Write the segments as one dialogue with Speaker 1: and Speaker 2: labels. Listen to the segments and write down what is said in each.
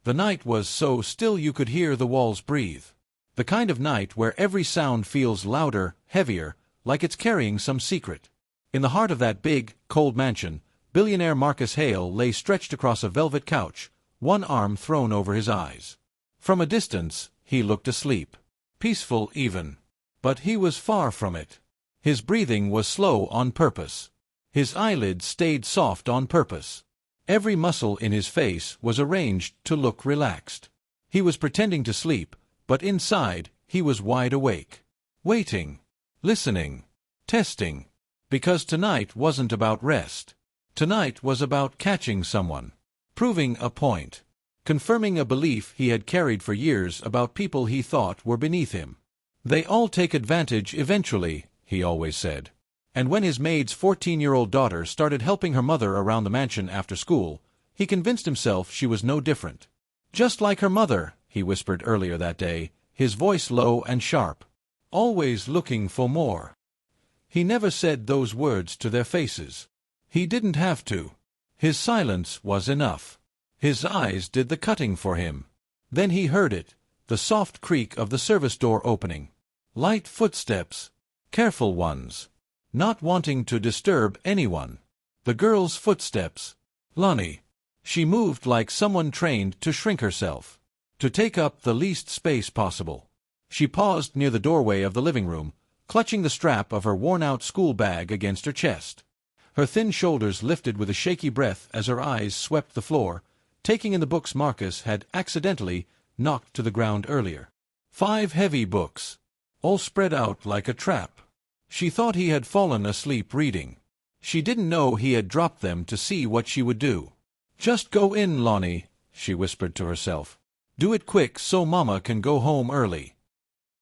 Speaker 1: The night was so still you could hear the walls breathe. The kind of night where every sound feels louder, heavier, like it's carrying some secret. In the heart of that big, cold mansion, billionaire Marcus Hale lay stretched across a velvet couch, one arm thrown over his eyes. From a distance, he looked asleep. Peaceful even. But he was far from it. His breathing was slow on purpose. His eyelids stayed soft on purpose. Every muscle in his face was arranged to look relaxed. He was pretending to sleep, but inside, he was wide awake. Waiting. Listening. Testing. Because tonight wasn't about rest. Tonight was about catching someone. Proving a point. Confirming a belief he had carried for years about people he thought were beneath him. They all take advantage eventually, he always said. And when his maid's 14-year-old daughter started helping her mother around the mansion after school, he convinced himself she was no different. Just like her mother, he whispered earlier that day, his voice low and sharp. Always looking for more. He never said those words to their faces. He didn't have to. His silence was enough. His eyes did the cutting for him. Then he heard it, the soft creak of the service door opening. Light footsteps. Careful ones. Not wanting to disturb anyone. The girl's footsteps. Lonnie. She moved like someone trained to shrink herself. To take up the least space possible. She paused near the doorway of the living room, clutching the strap of her worn-out school bag against her chest. Her thin shoulders lifted with a shaky breath as her eyes swept the floor, taking in the books Marcus had accidentally knocked to the ground earlier. 5 heavy books. All spread out like a trap. She thought he had fallen asleep reading. She didn't know he had dropped them to see what she would do. "Just go in, Lonnie," she whispered to herself. "Do it quick so Mama can go home early."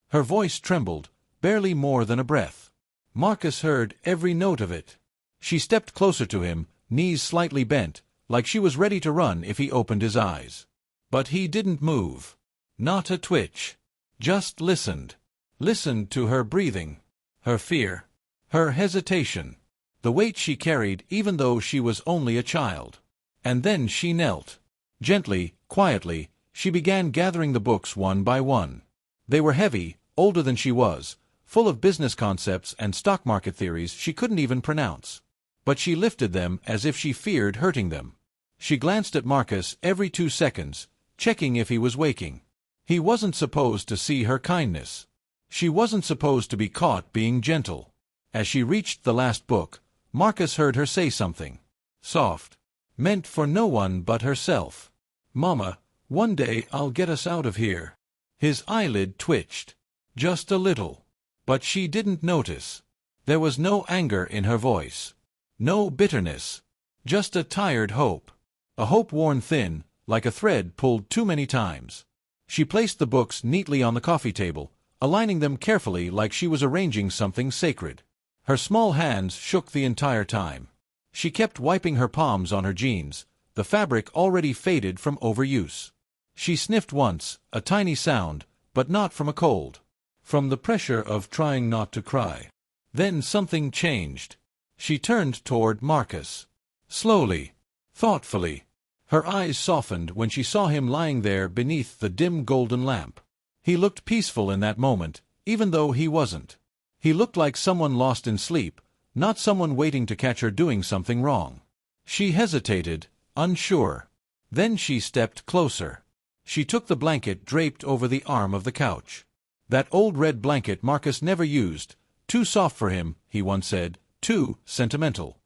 Speaker 1: Her voice trembled, barely more than a breath. Marcus heard every note of it. She stepped closer to him, knees slightly bent, like she was ready to run if he opened his eyes. But he didn't move. Not a twitch. Just listened. Listened to her breathing. Her fear. Her hesitation. The weight she carried even though she was only a child. And then she knelt. Gently, quietly, she began gathering the books one by one. They were heavy, older than she was, full of business concepts and stock market theories she couldn't even pronounce. But she lifted them as if she feared hurting them. She glanced at Marcus every 2 seconds, checking if he was waking. He wasn't supposed to see her kindness. She wasn't supposed to be caught being gentle. As she reached the last book, Marcus heard her say something. Soft. Meant for no one but herself. "Mama, one day I'll get us out of here." His eyelid twitched. Just a little. But she didn't notice. There was no anger in her voice. No bitterness. Just a tired hope. A hope worn thin, like a thread pulled too many times. She placed the books neatly on the coffee table, aligning them carefully like she was arranging something sacred. Her small hands shook the entire time. She kept wiping her palms on her jeans, the fabric already faded from overuse. She sniffed once, a tiny sound, but not from a cold. From the pressure of trying not to cry. Then something changed. She turned toward Marcus. Slowly. Thoughtfully. Her eyes softened when she saw him lying there beneath the dim golden lamp. He looked peaceful in that moment, even though he wasn't. He looked like someone lost in sleep, not someone waiting to catch her doing something wrong. She hesitated, unsure. Then she stepped closer. She took the blanket draped over the arm of the couch. That old red blanket Marcus never used, too soft for him, he once said, too sentimental.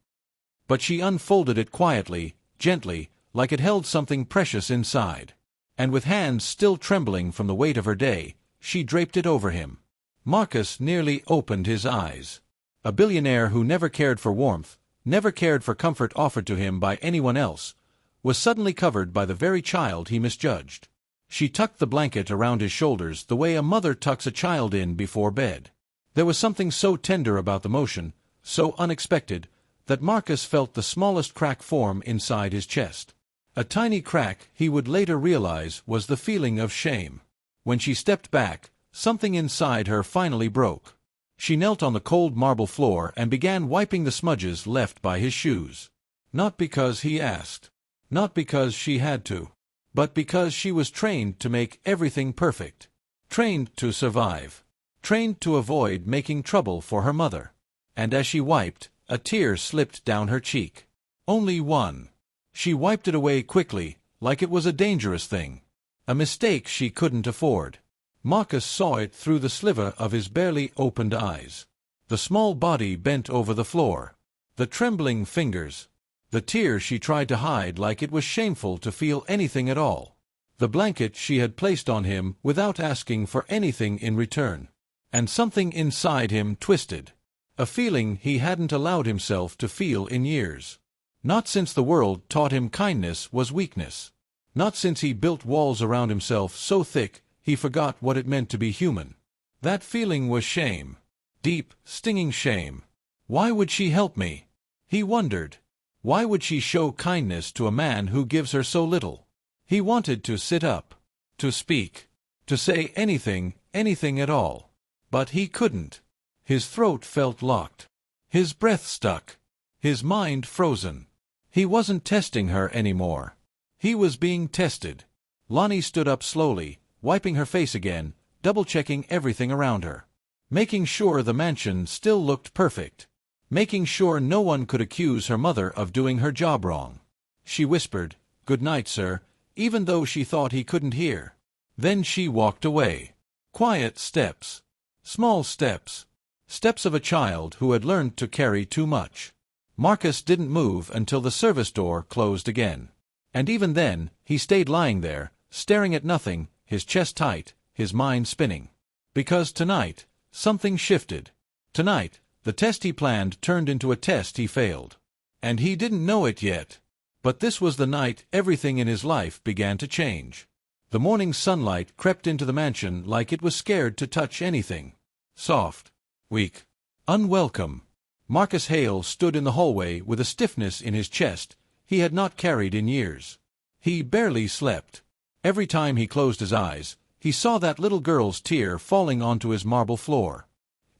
Speaker 1: But she unfolded it quietly, gently, like it held something precious inside. And with hands still trembling from the weight of her day, she draped it over him. Marcus nearly opened his eyes. A billionaire who never cared for warmth, never cared for comfort offered to him by anyone else, was suddenly covered by the very child he misjudged. She tucked the blanket around his shoulders the way a mother tucks a child in before bed. There was something so tender about the motion, so unexpected, that Marcus felt the smallest crack form inside his chest. A tiny crack he would later realize was the feeling of shame. When she stepped back, something inside her finally broke. She knelt on the cold marble floor and began wiping the smudges left by his shoes. Not because he asked. Not because she had to. but because she was trained to make everything perfect. Trained to survive. Trained to avoid making trouble for her mother. And as she wiped, a tear slipped down her cheek. Only one. She wiped it away quickly, like it was a dangerous thing. A mistake she couldn't afford. Marcus saw it through the sliver of his barely opened eyes. The small body bent over the floor. The trembling fingers. The tears she tried to hide like it was shameful to feel anything at all. The blanket she had placed on him without asking for anything in return. And something inside him twisted. A feeling he hadn't allowed himself to feel in years. Not since the world taught him kindness was weakness. Not since he built walls around himself so thick he forgot what it meant to be human. That feeling was shame. Deep, stinging shame. Why would she help me? He wondered. Why would she show kindness to a man who gives her so little? He wanted to sit up, to speak, to say anything at all. But he couldn't. His throat felt locked. His breath stuck. His mind frozen. He wasn't testing her anymore. He was being tested. Lonnie stood up slowly, wiping her face again, double-checking everything around her. Making sure the mansion still looked perfect. Making sure no one could accuse her mother of doing her job wrong. She whispered, "Good night, sir," even though she thought he couldn't hear. Then she walked away. Quiet steps. Small steps. Steps of a child who had learned to carry too much. Marcus didn't move until the service door closed again. And even then, he stayed lying there, staring at nothing, his chest tight, his mind spinning. Because tonight, something shifted. Tonight, the test he planned turned into a test he failed. And he didn't know it yet. But this was the night everything in his life began to change. The morning sunlight crept into the mansion like it was scared to touch anything. Soft. Weak. Unwelcome. Marcus Hale stood in the hallway with a stiffness in his chest he had not carried in years. He barely slept. Every time he closed his eyes, he saw that little girl's tear falling onto his marble floor.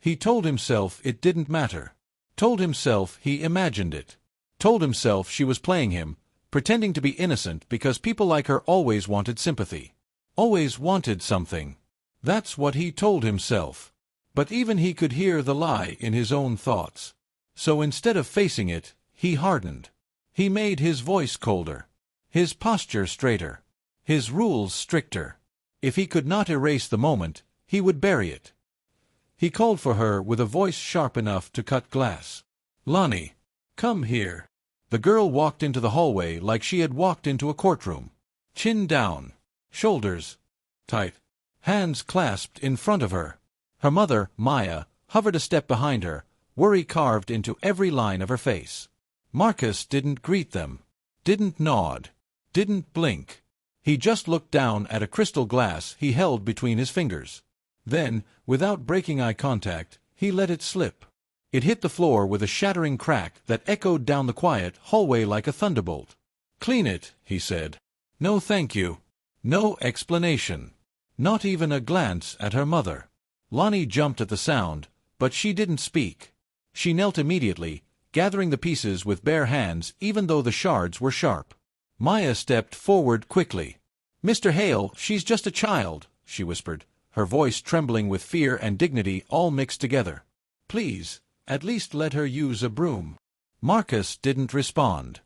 Speaker 1: He told himself it didn't matter. Told himself he imagined it. Told himself she was playing him, pretending to be innocent because people like her always wanted sympathy. Always wanted something. That's what he told himself. But even he could hear the lie in his own thoughts. So instead of facing it, he hardened. He made his voice colder. His posture straighter. His rules stricter. If he could not erase the moment, he would bury it. He called for her with a voice sharp enough to cut glass. "Lonnie, come here." The girl walked into the hallway like she had walked into a courtroom. Chin down. Shoulders tight. Hands clasped in front of her. Her mother, Maya, hovered a step behind her, worry carved into every line of her face. Marcus didn't greet them. Didn't nod. Didn't blink. He just looked down at a crystal glass he held between his fingers. Then, without breaking eye contact, he let it slip. It hit the floor with a shattering crack that echoed down the quiet hallway like a thunderbolt. "Clean it," he said. "No thank you." No explanation. Not even a glance at her mother. Lonnie jumped at the sound, but she didn't speak. She knelt immediately, gathering the pieces with bare hands even though the shards were sharp. Maya stepped forward quickly. "Mr. Hale, she's just a child," she whispered, her voice trembling with fear and dignity all mixed together. "Please, at least let her use a broom." Marcus didn't respond.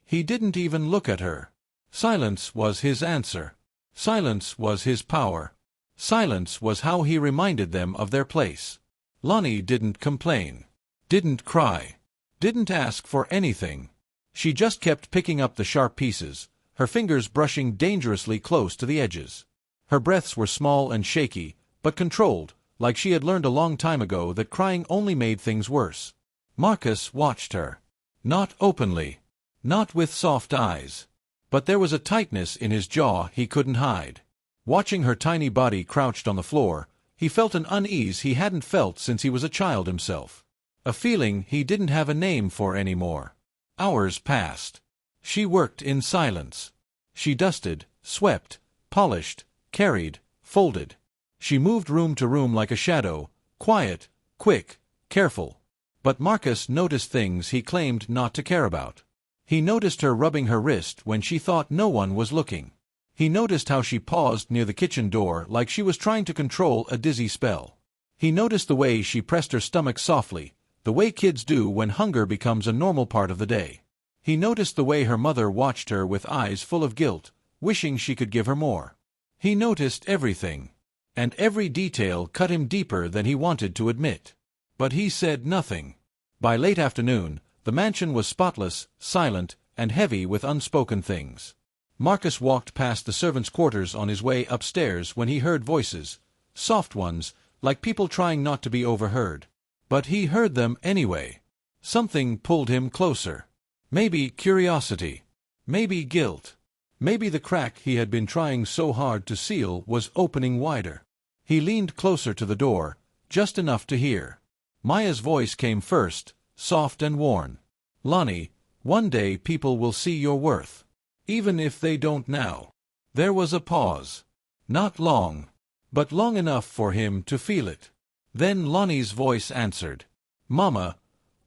Speaker 1: He didn't even look at her. Silence was his answer. Silence was his power. Silence was how he reminded them of their place. Lonnie didn't complain. Didn't cry. Didn't ask for anything. She just kept picking up the sharp pieces, her fingers brushing dangerously close to the edges. Her breaths were small and shaky, but controlled, like she had learned a long time ago that crying only made things worse. Marcus watched her. Not openly. Not with soft eyes. But there was a tightness in his jaw he couldn't hide. Watching her tiny body crouched on the floor, he felt an unease he hadn't felt since he was a child himself. A feeling he didn't have a name for anymore. Hours passed. She worked in silence. She dusted, swept, polished, carried, folded. She moved room to room like a shadow, quiet, quick, careful. But Marcus noticed things he claimed not to care about. He noticed her rubbing her wrist when she thought no one was looking. He noticed how she paused near the kitchen door like she was trying to control a dizzy spell. He noticed the way she pressed her stomach softly, the way kids do when hunger becomes a normal part of the day. He noticed the way her mother watched her with eyes full of guilt, wishing she could give her more. He noticed everything. And every detail cut him deeper than he wanted to admit. But he said nothing. By late afternoon, the mansion was spotless, silent, and heavy with unspoken things. Marcus walked past the servants' quarters on his way upstairs when he heard voices, soft ones, like people trying not to be overheard. But he heard them anyway. Something pulled him closer. Maybe curiosity. Maybe guilt. Maybe the crack he had been trying so hard to seal was opening wider. He leaned closer to the door, just enough to hear. Maya's voice came first, soft and worn. "Lonnie, one day people will see your worth. Even if they don't now." There was a pause. Not long, but long enough for him to feel it. Then Lonnie's voice answered. "Mama,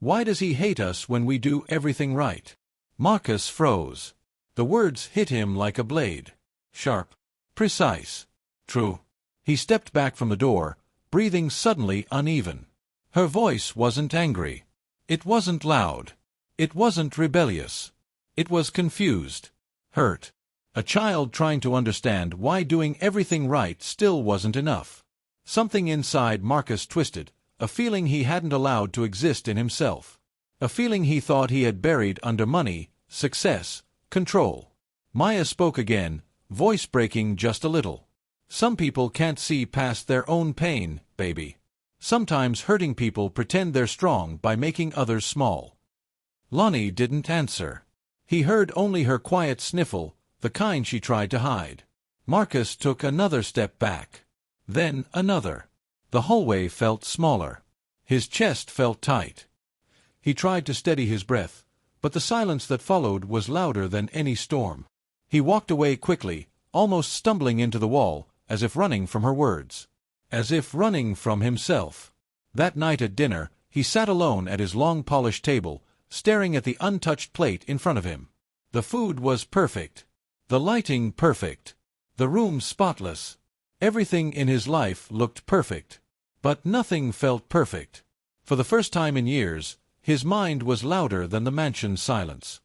Speaker 1: why does he hate us when we do everything right?" Marcus froze. The words hit him like a blade. Sharp. Precise. True. He stepped back from the door, breathing suddenly uneven. Her voice wasn't angry. It wasn't loud. It wasn't rebellious. It was confused. Hurt. A child trying to understand why doing everything right still wasn't enough. Something inside Marcus twisted, a feeling he hadn't allowed to exist in himself. A feeling he thought he had buried under money, success, control. Maya spoke again, voice breaking just a little. "Some people can't see past their own pain, baby. Sometimes hurting people pretend they're strong by making others small." Lonnie didn't answer. He heard only her quiet sniffle, the kind she tried to hide. Marcus took another step back. Then another. The hallway felt smaller. His chest felt tight. He tried to steady his breath, but the silence that followed was louder than any storm. He walked away quickly, almost stumbling into the wall, as if running from her words. As if running from himself. That night at dinner, he sat alone at his long polished table, staring at the untouched plate in front of him. The food was perfect. The lighting perfect. The room spotless. Everything in his life looked perfect. But nothing felt perfect. For the first time in years, his mind was louder than the mansion's silence.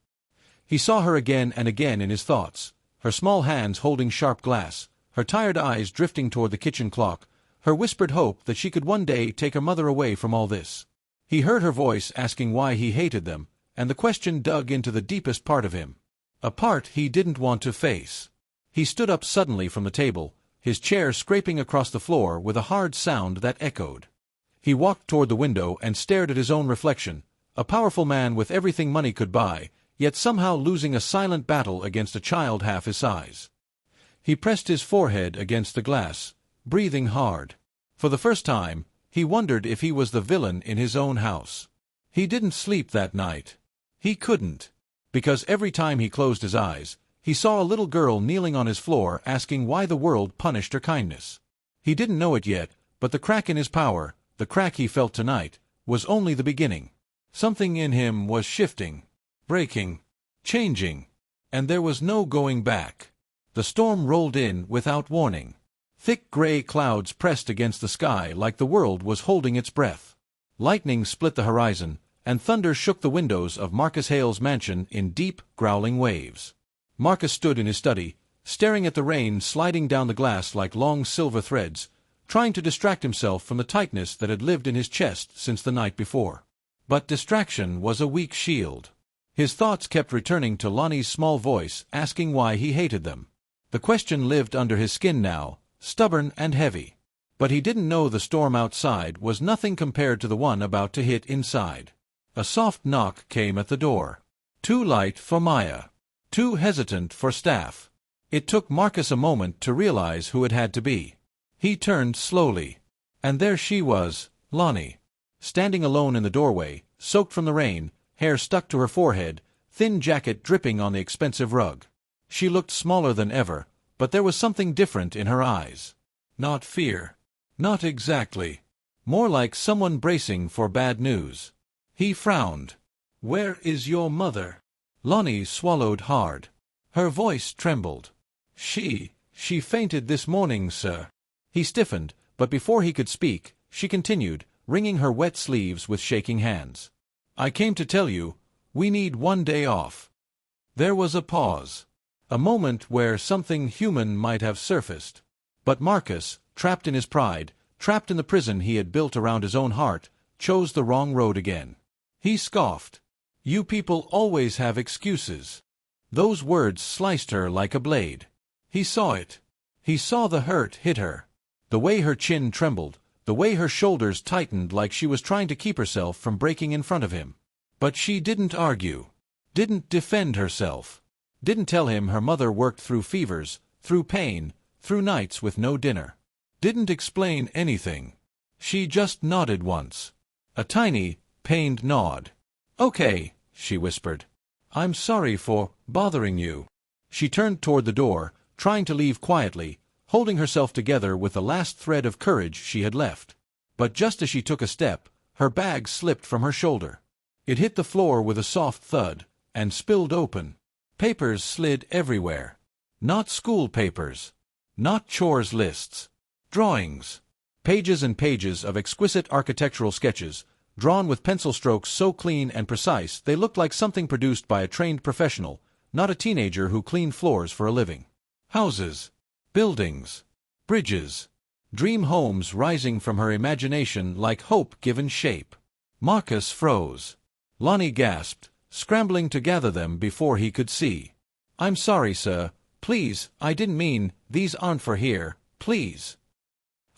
Speaker 1: He saw her again and again in his thoughts, her small hands holding sharp glass, her tired eyes drifting toward the kitchen clock, her whispered hope that she could one day take her mother away from all this. He heard her voice asking why he hated them, and the question dug into the deepest part of him. A part he didn't want to face. He stood up suddenly from the table, his chair scraping across the floor with a hard sound that echoed. He walked toward the window and stared at his own reflection, a powerful man with everything money could buy, yet somehow losing a silent battle against a child half his size. He pressed his forehead against the glass, breathing hard. For the first time, he wondered if he was the villain in his own house. He didn't sleep that night. He couldn't. Because every time he closed his eyes, he saw a little girl kneeling on his floor asking why the world punished her kindness. He didn't know it yet, but the crack in his power, the crack he felt tonight, was only the beginning. Something in him was shifting, breaking, changing, and there was no going back. The storm rolled in without warning. Thick gray clouds pressed against the sky like the world was holding its breath. Lightning split the horizon, and thunder shook the windows of Marcus Hale's mansion in deep, growling waves. Marcus stood in his study, staring at the rain sliding down the glass like long silver threads, trying to distract himself from the tightness that had lived in his chest since the night before. But distraction was a weak shield. His thoughts kept returning to Lonnie's small voice asking why he hated them. The question lived under his skin now, stubborn and heavy. But he didn't know the storm outside was nothing compared to the one about to hit inside. A soft knock came at the door. Too light for Maya. Too hesitant for staff. It took Marcus a moment to realize who it had to be. He turned slowly. And there she was, Lonnie. Standing alone in the doorway, soaked from the rain, hair stuck to her forehead, thin jacket dripping on the expensive rug. She looked smaller than ever, but there was something different in her eyes. Not fear. Not exactly. More like someone bracing for bad news. He frowned. "Where is your mother?" Lonnie swallowed hard. Her voice trembled. She fainted this morning, sir. He stiffened, but before he could speak, she continued, wringing her wet sleeves with shaking hands. I came to tell you, we need 1 day off. There was a pause. A moment where something human might have surfaced. But Marcus, trapped in his pride, trapped in the prison he had built around his own heart, chose the wrong road again. He scoffed. You people always have excuses. Those words sliced her like a blade. He saw it. He saw the hurt hit her. The way her chin trembled, the way her shoulders tightened like she was trying to keep herself from breaking in front of him. But she didn't argue. Didn't defend herself. Didn't tell him her mother worked through fevers, through pain, through nights with no dinner. Didn't explain anything. She just nodded once. A tiny, pained nod. Okay, she whispered. I'm sorry for bothering you. She turned toward the door, trying to leave quietly, holding herself together with the last thread of courage she had left. But just as she took a step, her bag slipped from her shoulder. It hit the floor with a soft thud, and spilled open. Papers slid everywhere. Not school papers. Not chores lists. Drawings. Pages and pages of exquisite architectural sketches, drawn with pencil strokes so clean and precise they looked like something produced by a trained professional, not a teenager who cleaned floors for a living. Houses. Buildings. Bridges. Dream homes rising from her imagination like hope given shape. Marcus froze. Lonnie gasped, scrambling to gather them before he could see. I'm sorry, sir. Please, I didn't mean, these aren't for here, please.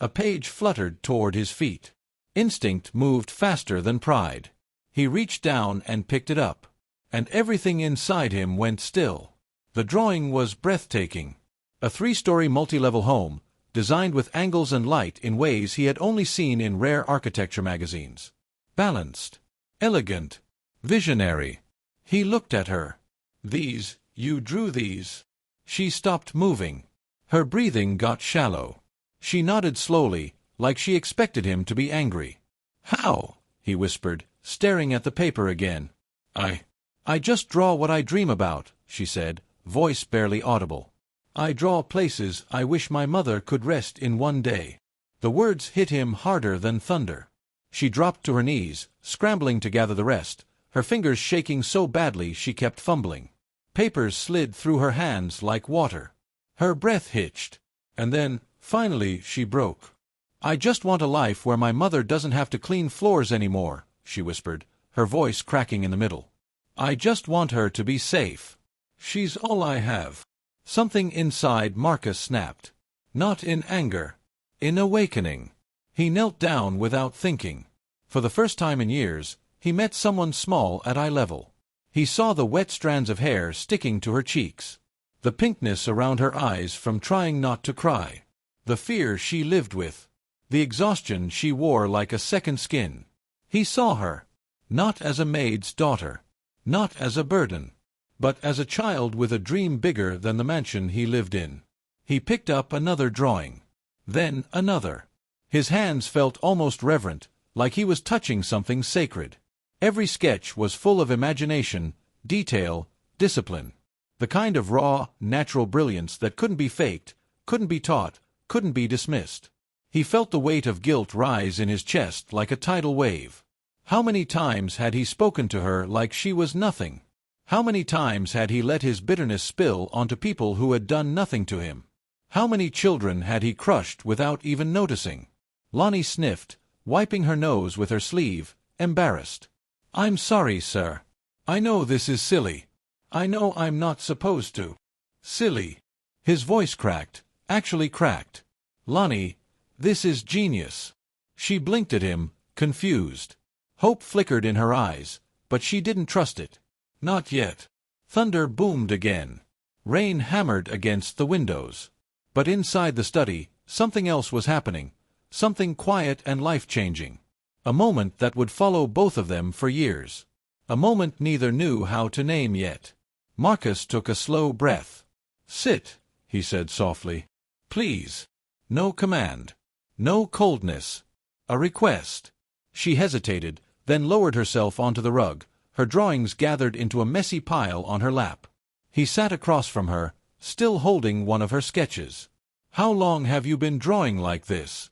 Speaker 1: A page fluttered toward his feet. Instinct moved faster than pride. He reached down and picked it up. And everything inside him went still. The drawing was breathtaking. A 3-story multi-level home, designed with angles and light in ways he had only seen in rare architecture magazines. Balanced. Elegant. Visionary. He looked at her. These, you drew these. She stopped moving. Her breathing got shallow. She nodded slowly, like she expected him to be angry. How? He whispered, staring at the paper again. I just draw what I dream about, she said, voice barely audible. I draw places I wish my mother could rest in 1 day. The words hit him harder than thunder. She dropped to her knees, scrambling to gather the rest, her fingers shaking so badly she kept fumbling. Papers slid through her hands like water. Her breath hitched. And then, finally, she broke. I just want a life where my mother doesn't have to clean floors anymore, she whispered, her voice cracking in the middle. I just want her to be safe. She's all I have. Something inside Marcus snapped. Not in anger. In awakening. He knelt down without thinking. For the first time in years, he met someone small at eye level. He saw the wet strands of hair sticking to her cheeks. The pinkness around her eyes from trying not to cry. The fear she lived with. The exhaustion she wore like a second skin. He saw her. Not as a maid's daughter. Not as a burden. But as a child with a dream bigger than the mansion he lived in. He picked up another drawing. Then another. His hands felt almost reverent, like he was touching something sacred. Every sketch was full of imagination, detail, discipline. The kind of raw, natural brilliance that couldn't be faked, couldn't be taught, couldn't be dismissed. He felt the weight of guilt rise in his chest like a tidal wave. How many times had he spoken to her like she was nothing? How many times had he let his bitterness spill onto people who had done nothing to him? How many children had he crushed without even noticing? Lonnie sniffed, wiping her nose with her sleeve, embarrassed. I'm sorry, sir. I know this is silly. I know I'm not supposed to. Silly. His voice cracked, actually cracked. Lonnie, this is genius. She blinked at him, confused. Hope flickered in her eyes, but she didn't trust it. Not yet. Thunder boomed again. Rain hammered against the windows. But inside the study, something else was happening, something quiet and life-changing. A moment that would follow both of them for years. A moment neither knew how to name yet. Marcus took a slow breath. Sit, he said softly. Please. No command. No coldness. A request. She hesitated, then lowered herself onto the rug, her drawings gathered into a messy pile on her lap. He sat across from her, still holding one of her sketches. "How long have you been drawing like this?"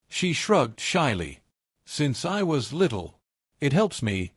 Speaker 1: She shrugged shyly. "Since I was little. It helps me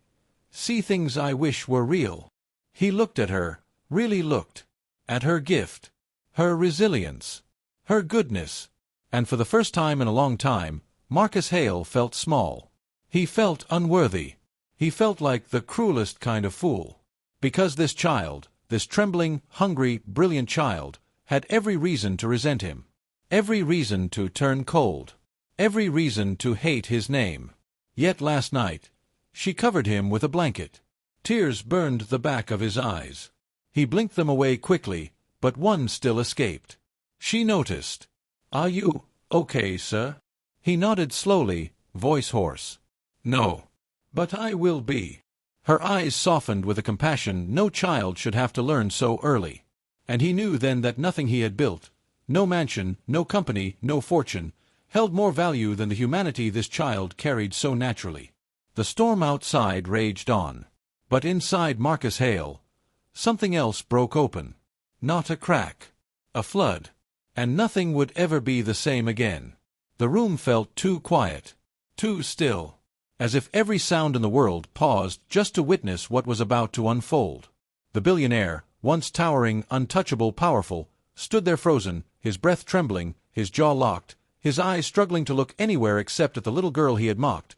Speaker 1: see things I wish were real." He looked at her, really looked. At her gift, her resilience, her goodness. And for the first time in a long time, Marcus Hale felt small. He felt unworthy. He felt like the cruelest kind of fool. Because this child, this trembling, hungry, brilliant child, had every reason to resent him. Every reason to turn cold. Every reason to hate his name. Yet last night, she covered him with a blanket. Tears burned the back of his eyes. He blinked them away quickly, but one still escaped. She noticed. "Are you okay, sir?" He nodded slowly, voice hoarse. "No. But I will be." Her eyes softened with a compassion no child should have to learn so early. And he knew then that nothing he had built, no mansion, no company, no fortune, held more value than the humanity this child carried so naturally. The storm outside raged on. But inside Marcus Hale, something else broke open. Not a crack. A flood. And nothing would ever be the same again. The room felt too quiet. Too still. As if every sound in the world paused just to witness what was about to unfold. The billionaire, once towering, untouchable, powerful, stood there frozen, his breath trembling, his jaw locked, his eyes struggling to look anywhere except at the little girl he had mocked,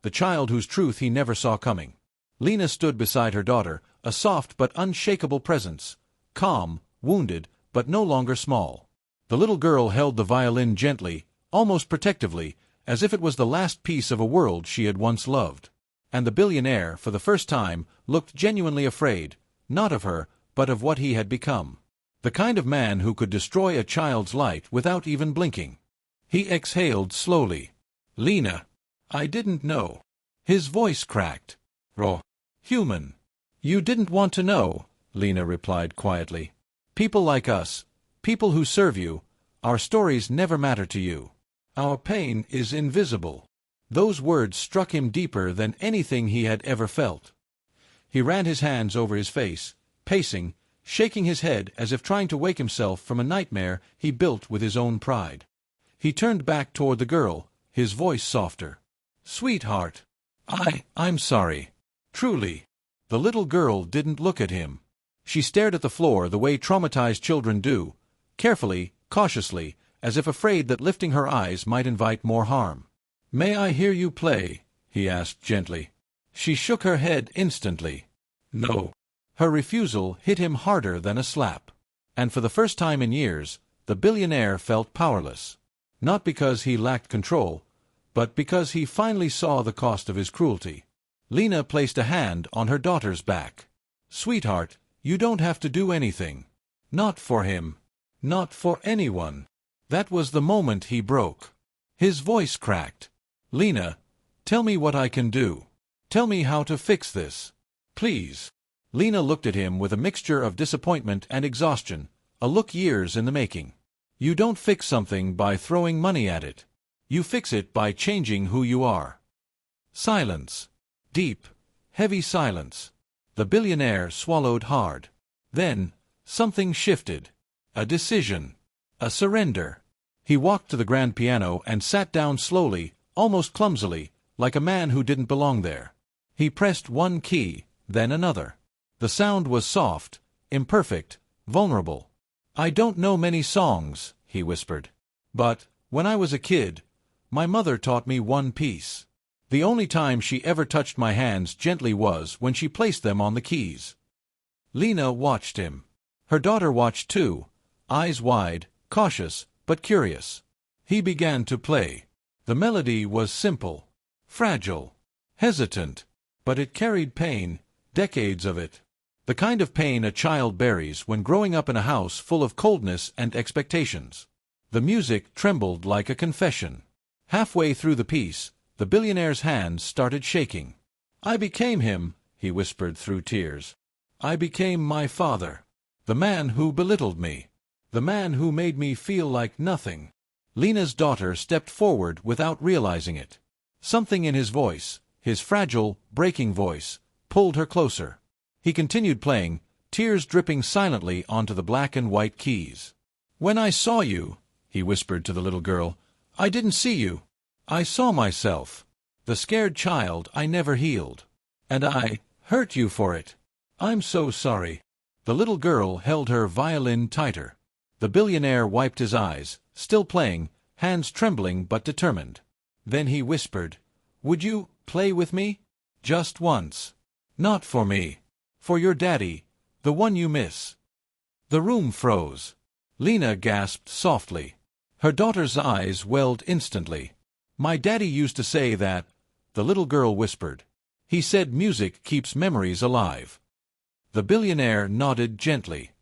Speaker 1: the child whose truth he never saw coming. Lena stood beside her daughter, a soft but unshakable presence, calm, wounded, but no longer small. The little girl held the violin gently, almost protectively, as if it was the last piece of a world she had once loved. And the billionaire, for the first time, looked genuinely afraid, not of her, but of what he had become. The kind of man who could destroy a child's light without even blinking. He exhaled slowly. "Lena, I didn't know." His voice cracked. "Raw. Human." "You didn't want to know," Lena replied quietly. "People like us, people who serve you, our stories never matter to you. Our pain is invisible." Those words struck him deeper than anything he had ever felt. He ran his hands over his face, pacing, shaking his head as if trying to wake himself from a nightmare he built with his own pride. He turned back toward the girl, his voice softer. "Sweetheart, I'm sorry. Truly." The little girl didn't look at him. She stared at the floor the way traumatized children do, carefully, cautiously, as if afraid that lifting her eyes might invite more harm. "May I hear you play?" he asked gently. She shook her head instantly. "No." Her refusal hit him harder than a slap. And for the first time in years, the billionaire felt powerless. Not because he lacked control, but because he finally saw the cost of his cruelty. Lena placed a hand on her daughter's back. "Sweetheart, you don't have to do anything. Not for him. Not for anyone." That was the moment he broke. His voice cracked. "Lena, tell me what I can do. Tell me how to fix this. Please." Lena looked at him with a mixture of disappointment and exhaustion, a look years in the making. "You don't fix something by throwing money at it. You fix it by changing who you are." Silence. Deep, heavy silence. The billionaire swallowed hard. Then, something shifted. A decision. A surrender. He walked to the grand piano and sat down slowly, almost clumsily, like a man who didn't belong there. He pressed one key, then another. The sound was soft, imperfect, vulnerable. "I don't know many songs," he whispered. "But, when I was a kid, my mother taught me one piece. The only time she ever touched my hands gently was when she placed them on the keys." Lena watched him. Her daughter watched too, eyes wide, cautious, but curious. He began to play. The melody was simple, fragile, hesitant, but it carried pain, decades of it. The kind of pain a child buries when growing up in a house full of coldness and expectations. The music trembled like a confession. Halfway through the piece, the billionaire's hands started shaking. "I became him," he whispered through tears. "I became my father. The man who belittled me. The man who made me feel like nothing." Lena's daughter stepped forward without realizing it. Something in his voice, his fragile, breaking voice, pulled her closer. He continued playing, tears dripping silently onto the black and white keys. "When I saw you," he whispered to the little girl, "I didn't see you. I saw myself. The scared child I never healed. And I hurt you for it. I'm so sorry." The little girl held her violin tighter. The billionaire wiped his eyes, still playing, hands trembling but determined. Then he whispered, "Would you play with me? Just once. Not for me. For your daddy, the one you miss." The room froze. Lena gasped softly. Her daughter's eyes welled instantly. "My daddy used to say that," the little girl whispered. "He said music keeps memories alive." The billionaire nodded gently.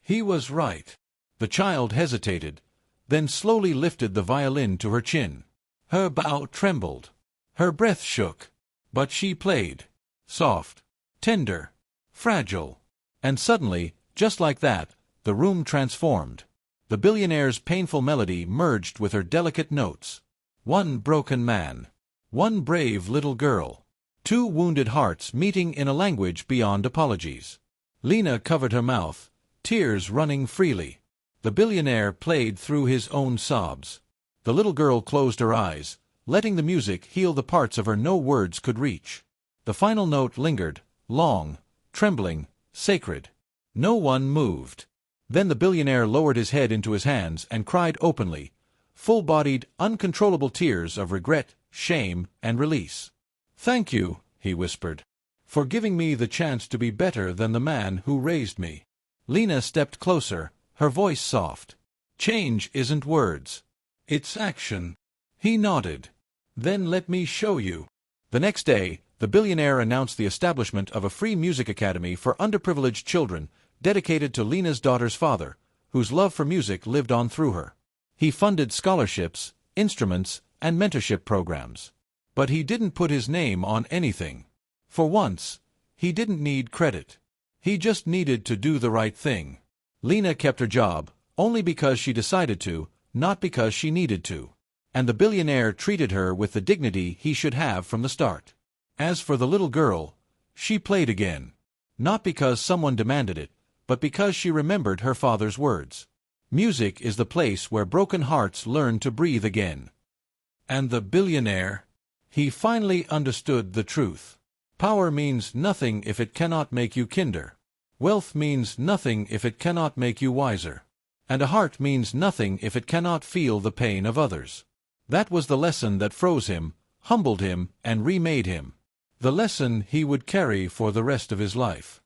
Speaker 1: He was right. The child hesitated, then slowly lifted the violin to her chin. Her bow trembled. Her breath shook. But she played. Soft, tender, fragile. And suddenly, just like that, the room transformed. The billionaire's painful melody merged with her delicate notes. One broken man. One brave little girl. Two wounded hearts meeting in a language beyond apologies. Lena covered her mouth, tears running freely. The billionaire played through his own sobs. The little girl closed her eyes, letting the music heal the parts of her no words could reach. The final note lingered, long, trembling, sacred. No one moved. Then the billionaire lowered his head into his hands and cried openly, full-bodied, uncontrollable tears of regret, shame, and release. "Thank you," he whispered, "for giving me the chance to be better than the man who raised me." Lena stepped closer, her voice soft. "Change isn't words. It's action." He nodded. "Then let me show you." The next day, the billionaire announced the establishment of a free music academy for underprivileged children, dedicated to Lena's daughter's father, whose love for music lived on through her. He funded scholarships, instruments, and mentorship programs. But he didn't put his name on anything. For once, he didn't need credit. He just needed to do the right thing. Lena kept her job, only because she decided to, not because she needed to. And the billionaire treated her with the dignity he should have from the start. As for the little girl, she played again. Not because someone demanded it, but because she remembered her father's words. Music is the place where broken hearts learn to breathe again. And the billionaire, he finally understood the truth. Power means nothing if it cannot make you kinder. Wealth means nothing if it cannot make you wiser. And a heart means nothing if it cannot feel the pain of others. That was the lesson that froze him, humbled him, and remade him. The lesson he would carry for the rest of his life.